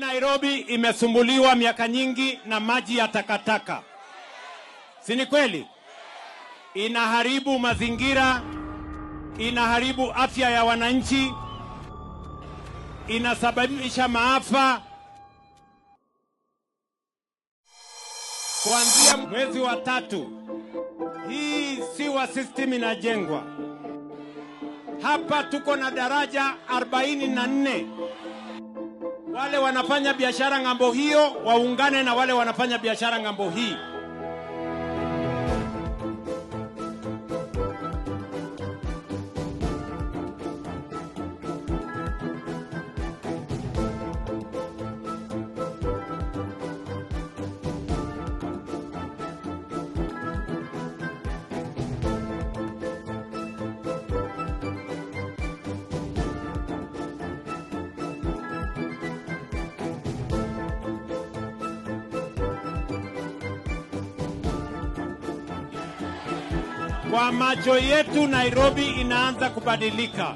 Nairobi imesumbuliwa miaka nyingi na maji ya takataka. Si ni kweli? Inaharibu mazingira, inaharibu afya ya wananchi, inasababisha maafa. Kuanzia mwezi wa 3, hii sewer system inajengwa. Hapa tuko na daraja 44. Wale wanafanya biashara ngambo hiyo waungane na wale wanafanya biashara ngambo hii. Kwa macho yetu Nairobi inaanza kubadilika.